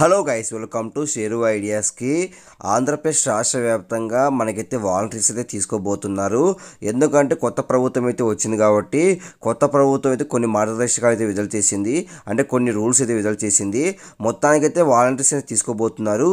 Hello guys, welcome to Sheru ఐడియాస్కి. ఆంధ్రప్రదేశ్ రాష్ట్ర వ్యాప్తంగా మనకైతే వాలంటీర్స్ అయితే తీసుకోబోతున్నారు. ఎందుకంటే కొత్త ప్రభుత్వం అయితే వచ్చింది కాబట్టి కొత్త ప్రభుత్వం అయితే కొన్ని మార్గదర్శకాలు అయితే విడుదల చేసింది. అంటే కొన్ని రూల్స్ అయితే విడుదల చేసింది. మొత్తానికైతే వాలంటీర్స్ అయితే తీసుకోబోతున్నారు.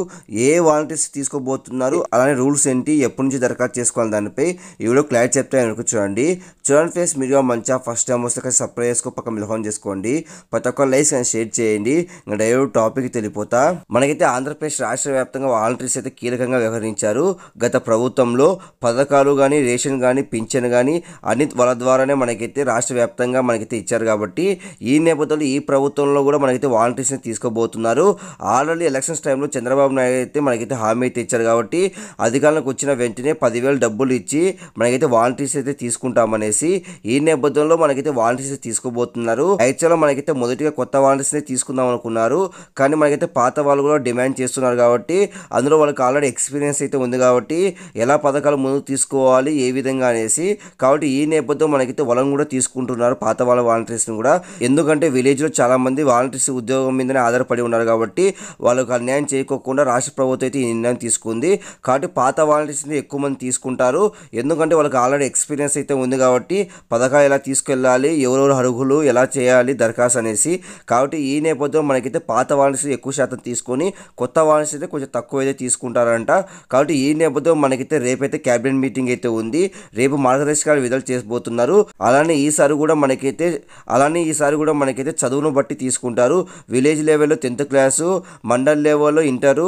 ఏ వాలంటీర్స్ తీసుకోబోతున్నారు, అలానే రూల్స్ ఏంటి, ఎప్పటి నుంచి దరఖాస్తు చేసుకోవాలి, దానిపై ఈ వీడియో క్లారిటీ చెప్తే అనుకో. చూడండి ఫ్రెండ్స్, మీరు మంచిగా ఫస్ట్ టైం వస్తే సబ్స్క్రైబ్ చేసుకో, పక్కన మిలహోన్ చేసుకోండి. ప్రతి ఒక్క లైక్ అండ్ షేర్ చేయండి. ఇంకా డైరెక్ట్ టాపిక్ తెలిపోతా. మనకైతే ఆంధ్రప్రదేశ్ రాష్ట్ర వ్యాప్తంగా వాలంటీర్స్ అయితే కీలకంగా వ్యవహరించారు. గత ప్రభుత్వంలో పథకాలు కానీ, రేషన్ కానీ, పింఛన్ కానీ అన్ని వాళ్ళ ద్వారానే మనకైతే రాష్ట్ర వ్యాప్తంగా మనకైతే ఇచ్చారు. కాబట్టి ఈ నేపథ్యంలో ఈ ప్రభుత్వంలో కూడా మనకైతే వాలంటీర్స్ని తీసుకోబోతున్నారు. ఆల్రెడీ ఎలక్షన్స్ టైంలో చంద్రబాబు నాయుడు అయితే మనకైతే హామీ అయితే ఇచ్చారు. కాబట్టి అధికారంలోకి వచ్చిన వెంటనే 10,000 డబ్బులు ఇచ్చి మనకైతే వాలంటీర్స్ అయితే తీసుకుంటామనేసి ఈ నేపథ్యంలో మనకైతే వాలంటీర్స్ తీసుకోబోతున్నారు. యాక్చువల్గా మనకైతే మొదటిగా కొత్త వాలంటీర్స్ని తీసుకుందాం అనుకున్నారు. కానీ మనకైతే పాత వాళ్ళు కూడా డిమాండ్ చేస్తున్నారు. కాబట్టి అందులో వాళ్ళకి ఆల్రెడీ ఎక్స్పీరియన్స్ అయితే ఉంది. కాబట్టి ఎలా పథకాలు ముందుకు తీసుకోవాలి, ఏ విధంగా అనేసి, కాబట్టి ఈ నేపథ్యంలో మనకైతే వాళ్ళని కూడా తీసుకుంటున్నారు, పాత వాళ్ళ వాలంటీర్స్ని కూడా. ఎందుకంటే విలేజ్లో చాలా మంది వాలంటీర్స్ ఉద్యోగం మీదనే ఆధారపడి ఉన్నారు. కాబట్టి వాళ్ళకి అన్యాయం చేయకోకుండా రాష్ట్ర ప్రభుత్వం అయితే ఈ నిర్ణయం తీసుకుంది. కాబట్టి పాత వాలంటీర్స్ని ఎక్కువ మంది తీసుకుంటారు. ఎందుకంటే వాళ్ళకి ఆల్రెడీ ఎక్స్పీరియన్స్ అయితే ఉంది. కాబట్టి పథకాలు ఎలా తీసుకెళ్ళాలి, ఎవరెవరు అర్హులు, ఎలా చేయాలి దరఖాస్తు అనేసి. కాబట్టి ఈ నేపథ్యంలో మనకైతే పాత వాలంటీర్స్ ఎక్కువ శాతం తీసుకొని కొత్త వాలంటీర్స్ అయితే కొంచెం తక్కువ అయితే తీసుకుంటారంట. కాబట్టి ఈ నేపథ్యంలో మనకైతే రేపైతే క్యాబినెట్ మీటింగ్ అయితే ఉంది. రేపు మార్గదర్శకాలు విడుదల చేయబోతున్నారు. అలానే ఈసారి కూడా మనకైతే చదువును బట్టి తీసుకుంటారు. విలేజ్ లెవెల్లో 10th క్లాసు, మండల్ లెవెల్లో ఇంటరు,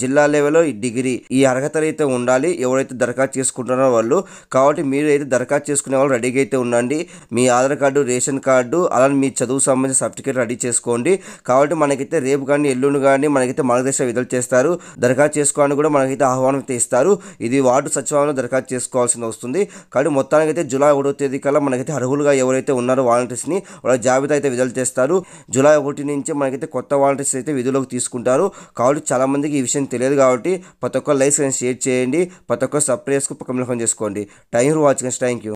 జిల్లా లెవెల్లో డిగ్రీ, ఈ అర్హతలు అయితే ఉండాలి ఎవరైతే దరఖాస్తు చేసుకుంటున్నారో వాళ్ళు. కాబట్టి మీరు అయితే దరఖాస్తు చేసుకునే వాళ్ళు రెడీగా అయితే ఉండండి. మీ ఆధార్ కార్డు, రేషన్ కార్డు, అలానే మీ చదువు సంబంధించిన సర్టిఫికేట్ రెడీ చేసుకోండి. కాబట్టి మనకైతే రేపు కానీ ఎల్లుండి కానీ మనకైతే మార్గదర్శకాలు విడుదల చేస్తారు. దరఖాస్తు చేసుకోవడానికి కూడా మనకైతే ఆహ్వానం అయితే ఇస్తారు. ఇది వార్డు సచివాలయంలో దరఖాస్తు చేసుకోవాల్సి వస్తుంది. కాబట్టి మొత్తానికి అయితే జూలై 1వ తేదీ కల్లా మనకైతే అర్హులుగా ఎవరైతే ఉన్నారో వాలంటీర్స్ని వాళ్ళ జాబితా అయితే విడుదల చేస్తారు. జూలై 1 నుంచి మనకైతే కొత్త వాలంటీర్స్ అయితే విధులకు తీసుకుంటారు. కాబట్టి చాలా మందికి ఈ విషయం తెలియదు. కాబట్టి ప్రతి ఒక్క లైక్స్ షేర్ చేయండి, ప్రతి ఒక్క సబ్స్క్రైబ్ చేసుకోండి, పక్కన చేసుకోండి. Thank you for watching. Thank you.